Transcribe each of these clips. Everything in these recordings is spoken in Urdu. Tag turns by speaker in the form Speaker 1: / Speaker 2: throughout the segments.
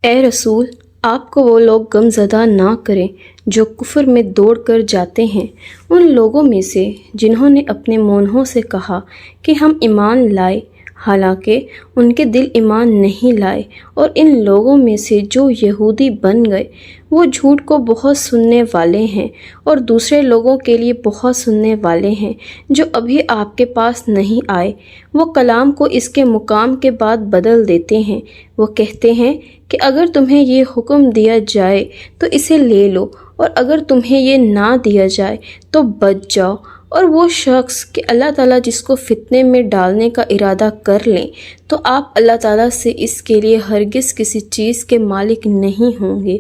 Speaker 1: اے رسول، آپ کو وہ لوگ غمزدہ نہ کریں جو کفر میں دوڑ کر جاتے ہیں، ان لوگوں میں سے جنہوں نے اپنے منہوں سے کہا کہ ہم ایمان لائے، حالانکہ ان کے دل ایمان نہیں لائے، اور ان لوگوں میں سے جو یہودی بن گئے، وہ جھوٹ کو بہت سننے والے ہیں اور دوسرے لوگوں کے لیے بہت سننے والے ہیں جو ابھی آپ کے پاس نہیں آئے۔ وہ کلام کو اس کے مقام کے بعد بدل دیتے ہیں۔ وہ کہتے ہیں کہ اگر تمہیں یہ حکم دیا جائے تو اسے لے لو، اور اگر تمہیں یہ نہ دیا جائے تو بچ جاؤ۔ اور وہ شخص کہ اللہ تعالیٰ جس کو فتنے میں ڈالنے کا ارادہ کر لیں تو آپ اللہ تعالیٰ سے اس کے لیے ہرگز کسی چیز کے مالک نہیں ہوں گے۔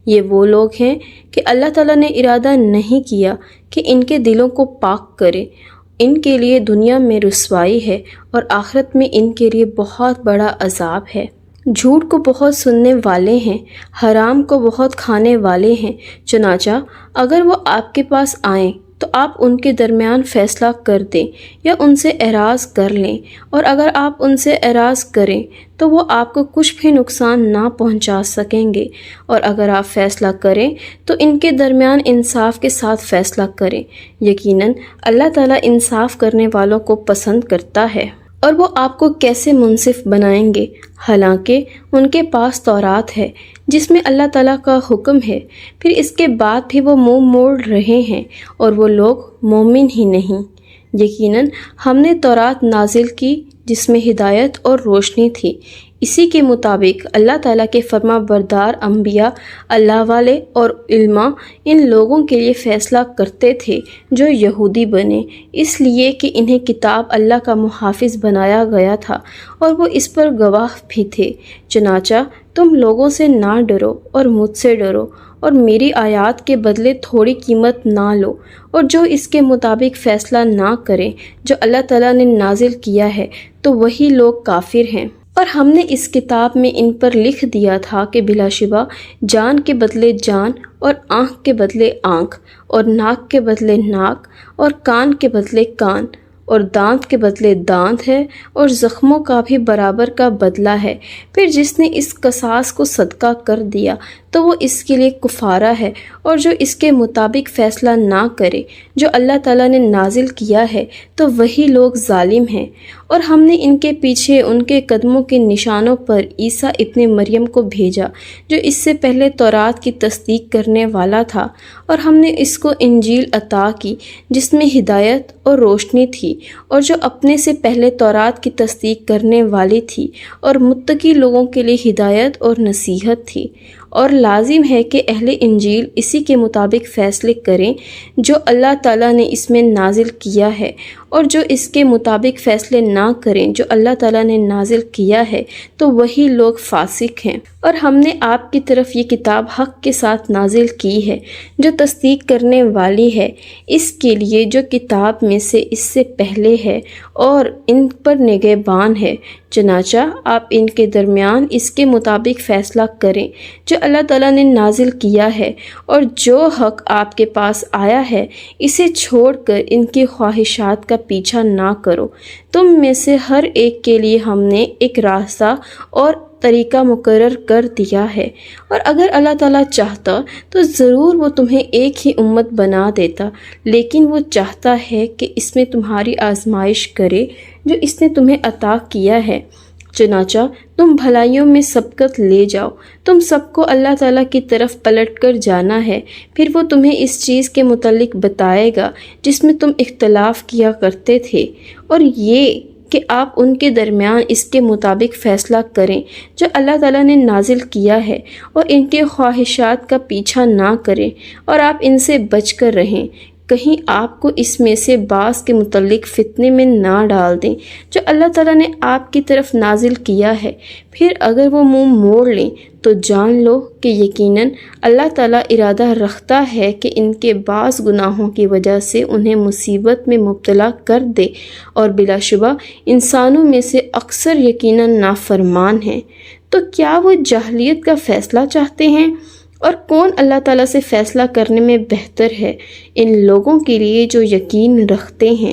Speaker 1: یہ وہ لوگ ہیں کہ اللہ تعالیٰ نے ارادہ نہیں کیا کہ ان کے دلوں کو پاک کرے۔ ان کے لیے دنیا میں رسوائی ہے اور آخرت میں ان کے لیے بہت بڑا عذاب ہے۔ جھوٹ کو بہت سننے والے ہیں، حرام کو بہت کھانے والے ہیں، چنانچہ اگر وہ آپ کے پاس آئیں تو آپ ان کے درمیان فیصلہ کر دیں یا ان سے اعراض کر لیں، اور اگر آپ ان سے اعراض کریں تو وہ آپ کو کچھ بھی نقصان نہ پہنچا سکیں گے، اور اگر آپ فیصلہ کریں تو ان کے درمیان انصاف کے ساتھ فیصلہ کریں۔ یقیناً اللہ تعالیٰ انصاف کرنے والوں کو پسند کرتا ہے۔ اور وہ آپ کو کیسے منصف بنائیں گے حالانکہ ان کے پاس تورات ہے جس میں اللہ تعالیٰ کا حکم ہے، پھر اس کے بعد بھی وہ منہ موڑ رہے ہیں اور وہ لوگ مومن ہی نہیں۔ یقیناً ہم نے تورات نازل کی جس میں ہدایت اور روشنی تھی، اسی کے مطابق اللہ تعالیٰ کے فرما بردار انبیاء، اللہ والے اور علماء ان لوگوں کے لیے فیصلہ کرتے تھے جو یہودی بنے، اس لیے کہ انہیں کتاب اللہ کا محافظ بنایا گیا تھا اور وہ اس پر گواہ بھی تھے۔ چنانچہ تم لوگوں سے نہ ڈرو اور مجھ سے ڈرو، اور میری آیات کے بدلے تھوڑی قیمت نہ لو، اور جو اس کے مطابق فیصلہ نہ کریں جو اللہ تعالیٰ نے نازل کیا ہے تو وہی لوگ کافر ہیں۔ اور ہم نے اس کتاب میں ان پر لکھ دیا تھا کہ بلا شبہ جان کے بدلے جان، اور آنکھ کے بدلے آنکھ، اور ناک کے بدلے ناک، اور کان کے بدلے کان، اور دانت کے بدلے دانت ہے، اور زخموں کا بھی برابر کا بدلہ ہے۔ پھر جس نے اس قصاص کو صدقہ کر دیا تو وہ اس کے لیے کفارہ ہے، اور جو اس کے مطابق فیصلہ نہ کرے جو اللہ تعالیٰ نے نازل کیا ہے تو وہی لوگ ظالم ہیں۔ اور ہم نے ان کے پیچھے ان کے قدموں کے نشانوں پر عیسیٰ ابن مریم کو بھیجا جو اس سے پہلے تورات کی تصدیق کرنے والا تھا، اور ہم نے اس کو انجیل عطا کی جس میں ہدایت اور روشنی تھی، اور جو اپنے سے پہلے تورات کی تصدیق کرنے والی تھی اور متقی لوگوں کے لیے ہدایت اور نصیحت تھی۔ اور لازم ہے کہ اہل انجیل اسی کے مطابق فیصلے کریں جو اللہ تعالیٰ نے اس میں نازل کیا ہے، اور جو اس کے مطابق فیصلے نہ کریں جو اللہ تعالیٰ نے نازل کیا ہے تو وہی لوگ فاسق ہیں۔ اور ہم نے آپ کی طرف یہ کتاب حق کے ساتھ نازل کی ہے جو تصدیق کرنے والی ہے اس کے لیے جو کتاب میں سے اس سے پہلے ہے، اور ان پر نگہبان ہے۔ چنانچہ آپ ان کے درمیان اس کے مطابق فیصلہ کریں جو اللہ تعالیٰ نے نازل کیا ہے، اور جو حق آپ کے پاس آیا ہے اسے چھوڑ کر ان کی خواہشات کا پیچھا نہ کرو۔ تم میں سے ہر ایک کے لیے ہم نے ایک راستہ اور طریقہ مقرر کر دیا ہے، اور اگر اللہ تعالیٰ چاہتا تو ضرور وہ تمہیں ایک ہی امت بنا دیتا، لیکن وہ چاہتا ہے کہ اس میں تمہاری آزمائش کرے جو اس نے تمہیں عطا کیا ہے۔ چنانچہ تم بھلائیوں میں سبقت لے جاؤ۔ تم سب کو اللہ تعالیٰ کی طرف پلٹ کر جانا ہے، پھر وہ تمہیں اس چیز کے متعلق بتائے گا جس میں تم اختلاف کیا کرتے تھے، اور یہ کہ آپ ان کے درمیان اس کے مطابق فیصلہ کریں جو اللہ تعالیٰ نے نازل کیا ہے، اور ان کے خواہشات کا پیچھا نہ کریں، اور آپ ان سے بچ کر رہیں، کہیں آپ کو اس میں سے بعض کے متعلق فتنے میں نہ ڈال دیں جو اللہ تعالیٰ نے آپ کی طرف نازل کیا ہے۔ پھر اگر وہ منہ موڑ لیں تو جان لو کہ یقیناً اللہ تعالیٰ ارادہ رکھتا ہے کہ ان کے بعض گناہوں کی وجہ سے انہیں مصیبت میں مبتلا کر دے، اور بلا شبہ انسانوں میں سے اکثر یقیناً نافرمان ہیں۔ تو کیا وہ جاہلیت کا فیصلہ چاہتے ہیں؟ اور کون اللہ تعالیٰ سے فیصلہ کرنے میں بہتر ہے ان لوگوں کے لیے جو یقین رکھتے ہیں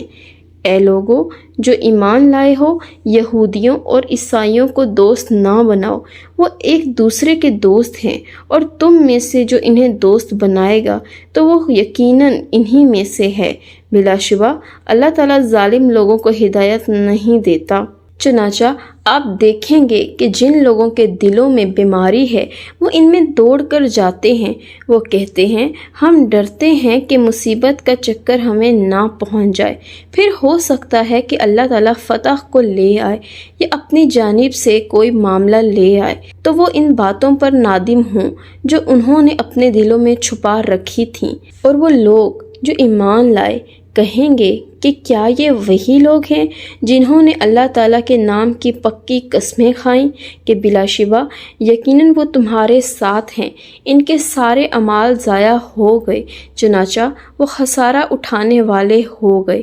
Speaker 1: اے لوگو جو ایمان لائے ہو، یہودیوں اور عیسائیوں کو دوست نہ بناؤ، وہ ایک دوسرے کے دوست ہیں، اور تم میں سے جو انہیں دوست بنائے گا تو وہ یقیناً انہی میں سے ہے۔ بلا شبہ اللہ تعالیٰ ظالم لوگوں کو ہدایت نہیں دیتا۔ چنانچہ آپ دیکھیں گے کہ جن لوگوں کے دلوں میں بیماری ہے وہ ان میں دوڑ کر جاتے ہیں، وہ کہتے ہیں ہم ڈرتے ہیں کہ مصیبت کا چکر ہمیں نہ پہنچ جائے، پھر ہو سکتا ہے کہ اللہ تعالیٰ فتح کو لے آئے یا اپنی جانب سے کوئی معاملہ لے آئے، تو وہ ان باتوں پر نادم ہوں جو انہوں نے اپنے دلوں میں چھپا رکھی تھیں۔ اور وہ لوگ جو ایمان لائے کہیں گے کہ کیا یہ وہی لوگ ہیں جنہوں نے اللہ تعالیٰ کے نام کی پکی قسمیں کھائیں کہ بلا شبہ یقیناً وہ تمہارے ساتھ ہیں، ان کے سارے اعمال ضائع ہو گئے، چنانچہ وہ خسارہ اٹھانے والے ہو گئے۔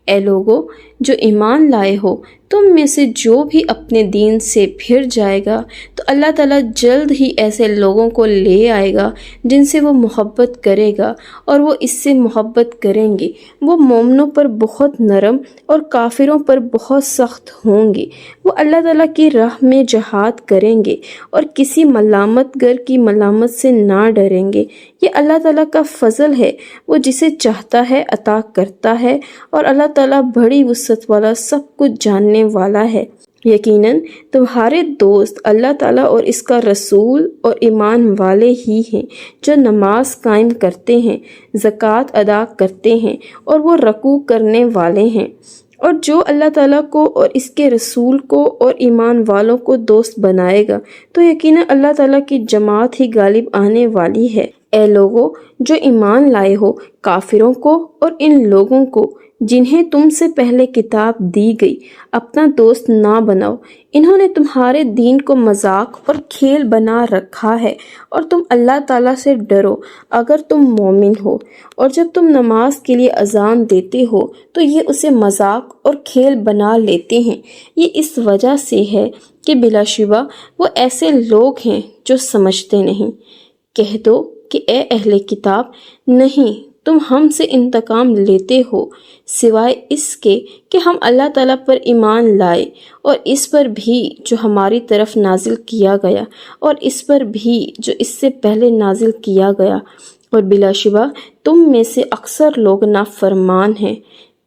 Speaker 1: اے لوگو جو ایمان لائے ہو، تم میں سے جو بھی اپنے دین سے پھر جائے گا تو اللہ تعالیٰ جلد ہی ایسے لوگوں کو لے آئے گا جن سے وہ محبت کرے گا اور وہ اس سے محبت کریں گے۔ وہ مومنوں پر بہت نرم اور کافروں پر بہت سخت ہوں گے۔ وہ اللہ تعالیٰ کی راہ میں جہاد کریں گے اور کسی ملامت گر کی ملامت سے نہ ڈریں گے۔ یہ اللہ تعالیٰ کا فضل ہے، وہ جسے چاہتا ہے عطا کرتا ہے، اور اللہ تعالیٰ بڑی وسعت والا سب کچھ جاننے والا ہے۔ یقیناً تمہارے دوست اللہ تعالیٰ اور اس کا رسول اور ایمان والے ہی ہیں جو نماز قائم کرتے ہیں، زکوٰۃ ادا کرتے ہیں، اور وہ رکوع کرنے والے ہیں۔ اور جو اللہ تعالیٰ کو اور اس کے رسول کو اور ایمان والوں کو دوست بنائے گا تو یقیناً اللہ تعالیٰ کی جماعت ہی غالب آنے والی ہے۔ اے لوگو جو ایمان لائے ہو، کافروں کو اور ان لوگوں کو جنہیں تم سے پہلے کتاب دی گئی اپنا دوست نہ بناؤ۔ انہوں نے تمہارے دین کو مذاق اور کھیل بنا رکھا ہے، اور تم اللہ تعالیٰ سے ڈرو اگر تم مومن ہو۔ اور جب تم نماز کے لیے اذان دیتے ہو تو یہ اسے مذاق اور کھیل بنا لیتے ہیں، یہ اس وجہ سے ہے کہ بلا شبہ وہ ایسے لوگ ہیں جو سمجھتے نہیں۔ کہہ دو کہ اے اہل کتاب، نہیں تم ہم سے انتقام لیتے ہو سوائے اس کے کہ ہم اللہ تعالیٰ پر ایمان لائے، اور اس پر بھی جو ہماری طرف نازل کیا گیا، اور اس پر بھی جو اس سے پہلے نازل کیا گیا، اور بلا شبہ تم میں سے اکثر لوگ نافرمان ہیں۔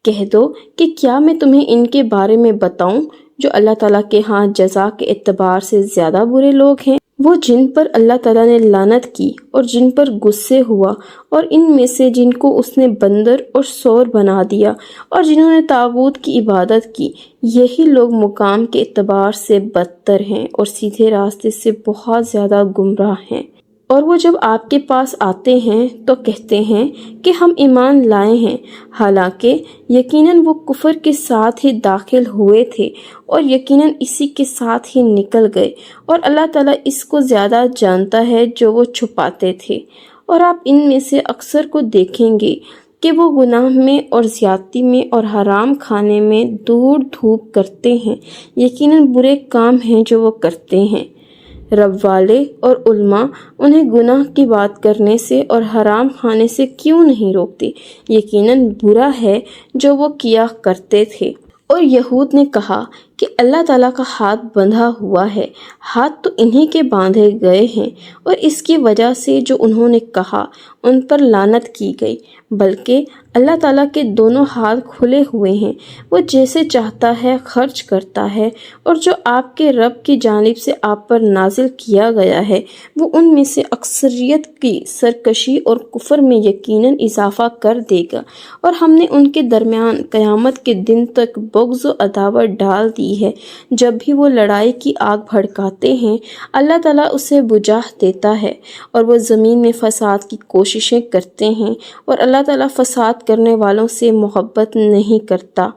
Speaker 1: کہہ دو کہ کیا میں تمہیں ان کے بارے میں بتاؤں جو اللہ تعالیٰ کے ہاں جزا کے اعتبار سے زیادہ برے لوگ ہیں؟ وہ جن پر اللہ تعالیٰ نے لعنت کی اور جن پر غصے ہوا، اور ان میں سے جن کو اس نے بندر اور سور بنا دیا، اور جنہوں نے طاغوت کی عبادت کی، یہی لوگ مقام کے اعتبار سے بدتر ہیں اور سیدھے راستے سے بہت زیادہ گمراہ ہیں۔ اور وہ جب آپ کے پاس آتے ہیں تو کہتے ہیں کہ ہم ایمان لائے ہیں، حالانکہ یقیناً وہ کفر کے ساتھ ہی داخل ہوئے تھے اور یقیناً اسی کے ساتھ ہی نکل گئے، اور اللہ تعالیٰ اس کو زیادہ جانتا ہے جو وہ چھپاتے تھے۔ اور آپ ان میں سے اکثر کو دیکھیں گے کہ وہ گناہ میں اور زیادتی میں اور حرام کھانے میں دوڑ دھوپ کرتے ہیں، یقیناً برے کام ہیں جو وہ کرتے ہیں۔ رب والے اور علماء انہیں گناہ کی بات کرنے سے اور حرام کھانے سے کیوں نہیں روکتے؟ یقیناً برا ہے جو وہ کیا کرتے تھے۔ اور یہود نے کہا کہ اللہ تعالیٰ کا ہاتھ بندھا ہوا ہے، ہاتھ تو انہی کے باندھے گئے ہیں، اور اس کی وجہ سے جو انہوں نے کہا ان پر لعنت کی گئی، بلکہ اللہ تعالیٰ کے دونوں ہاتھ کھلے ہوئے ہیں، وہ جیسے چاہتا ہے خرچ کرتا ہے، اور جو آپ کے رب کی جانب سے آپ پر نازل کیا گیا ہے وہ ان میں سے اکثریت کی سرکشی اور کفر میں یقیناً اضافہ کر دے گا، اور ہم نے ان کے درمیان قیامت کے دن تک بغض و عداوت ڈال دی ہے۔ جب بھی وہ لڑائی کی آگ بھڑکاتے ہیں اللہ تعالیٰ اسے بجھا دیتا ہے، اور وہ زمین میں فساد کی کوششیں کرتے ہیں، اور اللہ تعالیٰ فساد کرنے والوں سے محبت نہیں کرتا۔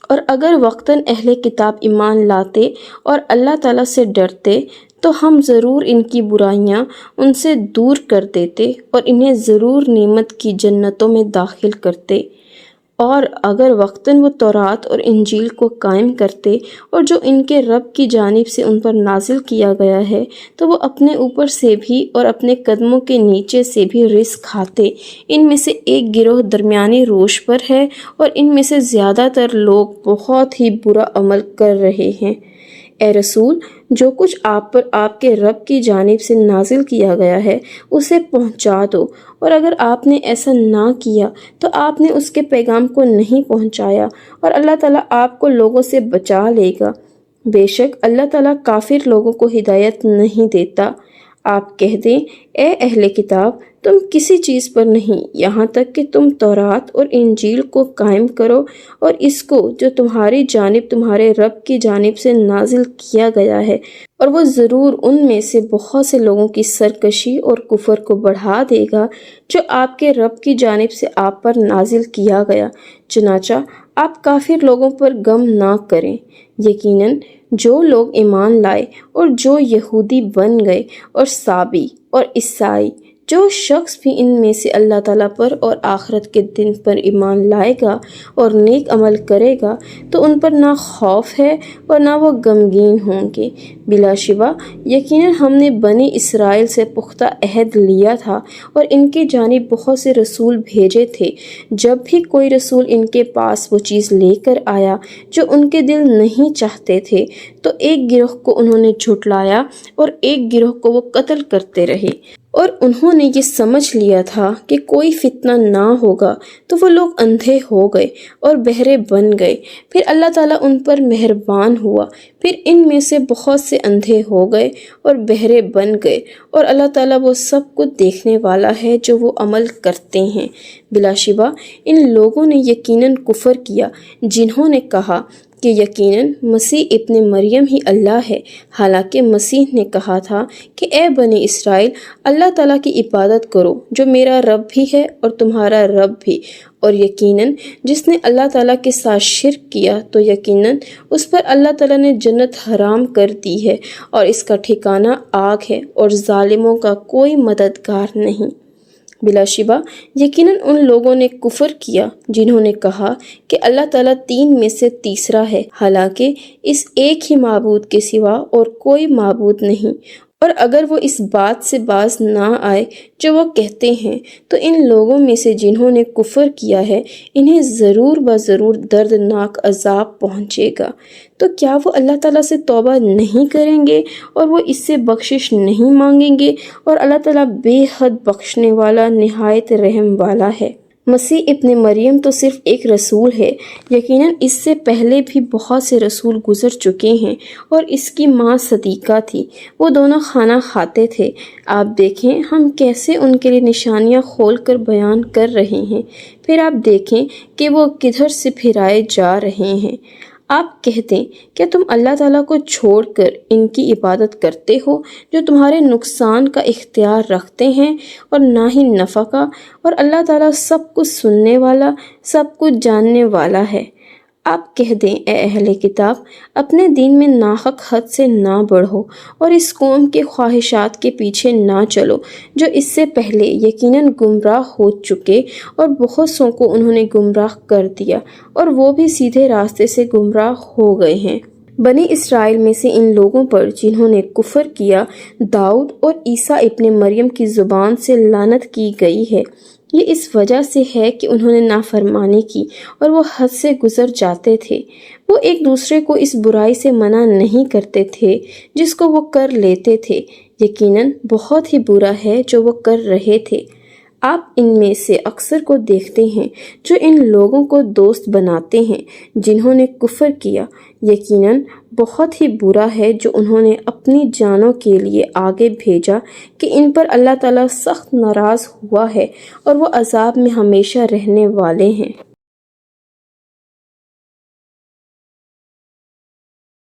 Speaker 1: اور اگر وقتاً اہل کتاب ایمان لاتے اور اللہ تعالیٰ سے ڈرتے تو ہم ضرور ان کی برائیاں ان سے دور کر دیتے اور انہیں ضرور نعمت کی جنتوں میں داخل کرتے۔ اور اگر وقتاً وہ تورات اور انجیل کو قائم کرتے اور جو ان کے رب کی جانب سے ان پر نازل کیا گیا ہے، تو وہ اپنے اوپر سے بھی اور اپنے قدموں کے نیچے سے بھی رزق کھاتے۔ ان میں سے ایک گروہ درمیانی روش پر ہے اور ان میں سے زیادہ تر لوگ بہت ہی برا عمل کر رہے ہیں۔ اے رسول، جو کچھ آپ پر آپ کے رب کی جانب سے نازل کیا گیا ہے اسے پہنچا دو، اور اگر آپ نے ایسا نہ کیا تو آپ نے اس کے پیغام کو نہیں پہنچایا، اور اللہ تعالیٰ آپ کو لوگوں سے بچا لے گا۔ بے شک اللہ تعالیٰ کافر لوگوں کو ہدایت نہیں دیتا۔ آپ کہہ دیں، اے اہل کتاب، تم کسی چیز پر نہیں یہاں تک کہ تم تورات اور انجیل کو قائم کرو اور اس کو جو تمہاری جانب تمہارے رب کی جانب سے نازل کیا گیا ہے، اور وہ ضرور ان میں سے بہت سے لوگوں کی سرکشی اور کفر کو بڑھا دے گا جو آپ کے رب کی جانب سے آپ پر نازل کیا گیا۔ چنانچہ آپ کافر لوگوں پر غم نہ کریں۔ یقیناً جو لوگ ایمان لائے اور جو یہودی بن گئے اور صابی اور عیسائی، جو شخص بھی ان میں سے اللہ تعالیٰ پر اور آخرت کے دن پر ایمان لائے گا اور نیک عمل کرے گا تو ان پر نہ خوف ہے اور نہ وہ غمگین ہوں گے۔ بلا شبہ یقیناً ہم نے بنی اسرائیل سے پختہ عہد لیا تھا اور ان کی جانب بہت سے رسول بھیجے تھے۔ جب بھی کوئی رسول ان کے پاس وہ چیز لے کر آیا جو ان کے دل نہیں چاہتے تھے تو ایک گروہ کو انہوں نے جھٹلایا اور ایک گروہ کو وہ قتل کرتے رہے، اور انہوں نے یہ سمجھ لیا تھا کہ کوئی فتنہ نہ ہوگا، تو وہ لوگ اندھے ہو گئے اور بہرے بن گئے۔ پھر اللہ تعالیٰ ان پر مہربان ہوا، پھر ان میں سے بہت سے اندھے ہو گئے اور بہرے بن گئے، اور اللہ تعالیٰ وہ سب کچھ دیکھنے والا ہے جو وہ عمل کرتے ہیں۔ بلا شبہ ان لوگوں نے یقیناً کفر کیا جنہوں نے کہا کہ یقیناً مسیح ابن مریم ہی اللہ ہے، حالانکہ مسیح نے کہا تھا کہ اے بنی اسرائیل، اللہ تعالیٰ کی عبادت کرو جو میرا رب بھی ہے اور تمہارا رب بھی، اور یقیناً جس نے اللہ تعالیٰ کے ساتھ شرک کیا تو یقیناً اس پر اللہ تعالیٰ نے جنت حرام کر دی ہے اور اس کا ٹھکانہ آگ ہے، اور ظالموں کا کوئی مددگار نہیں۔ بلا شبہ یقیناً ان لوگوں نے کفر کیا جنہوں نے کہا کہ اللہ تعالیٰ تین میں سے تیسرا ہے، حالانکہ اس ایک ہی معبود کے سوا اور کوئی معبود نہیں۔ اور اگر وہ اس بات سے باز نہ آئے جو وہ کہتے ہیں تو ان لوگوں میں سے جنہوں نے کفر کیا ہے انہیں ضرور بضرور دردناک عذاب پہنچے گا۔ تو کیا وہ اللہ تعالیٰ سے توبہ نہیں کریں گے اور وہ اس سے بخشش نہیں مانگیں گے؟ اور اللہ تعالیٰ بے حد بخشنے والا نہایت رحم والا ہے۔ مسیح ابن مریم تو صرف ایک رسول ہے، یقیناً اس سے پہلے بھی بہت سے رسول گزر چکے ہیں، اور اس کی ماں صدیقہ تھی، وہ دونوں کھانا کھاتے تھے۔ آپ دیکھیں ہم کیسے ان کے لیے نشانیاں کھول کر بیان کر رہے ہیں، پھر آپ دیکھیں کہ وہ کدھر سے پھرائے جا رہے ہیں۔ آپ کہتے ہیں کیا تم اللہ تعالیٰ کو چھوڑ کر ان کی عبادت کرتے ہو جو تمہارے نقصان کا اختیار رکھتے ہیں اور نہ ہی نفع کا، اور اللہ تعالیٰ سب کچھ سننے والا، سب کچھ جاننے والا ہے۔ آپ کہہ دیں، اے اہل کتاب، اپنے دین میں ناحق حد سے نہ بڑھو اور اس قوم کے خواہشات کے پیچھے نہ چلو جو اس سے پہلے یقیناً گمراہ ہو چکے، اور بہت سوں کو انہوں نے گمراہ کر دیا اور وہ بھی سیدھے راستے سے گمراہ ہو گئے ہیں۔ بنی اسرائیل میں سے ان لوگوں پر جنہوں نے کفر کیا داؤد اور عیسیٰ ابن مریم کی زبان سے لعنت کی گئی ہے۔ یہ اس وجہ سے ہے کہ انہوں نے نافرمانی کی اور وہ حد سے گزر جاتے تھے۔ وہ ایک دوسرے کو اس برائی سے منع نہیں کرتے تھے جس کو وہ کر لیتے تھے، یقیناً بہت ہی برا ہے جو وہ کر رہے تھے۔ آپ ان میں سے اکثر کو دیکھتے ہیں جو ان لوگوں کو دوست بناتے ہیں جنہوں نے کفر کیا، یقیناً بہت ہی برا ہے جو انہوں نے اپنی جانوں کے لیے آگے بھیجا کہ ان پر اللہ تعالیٰ سخت ناراض ہوا ہے اور وہ عذاب میں ہمیشہ رہنے والے ہیں۔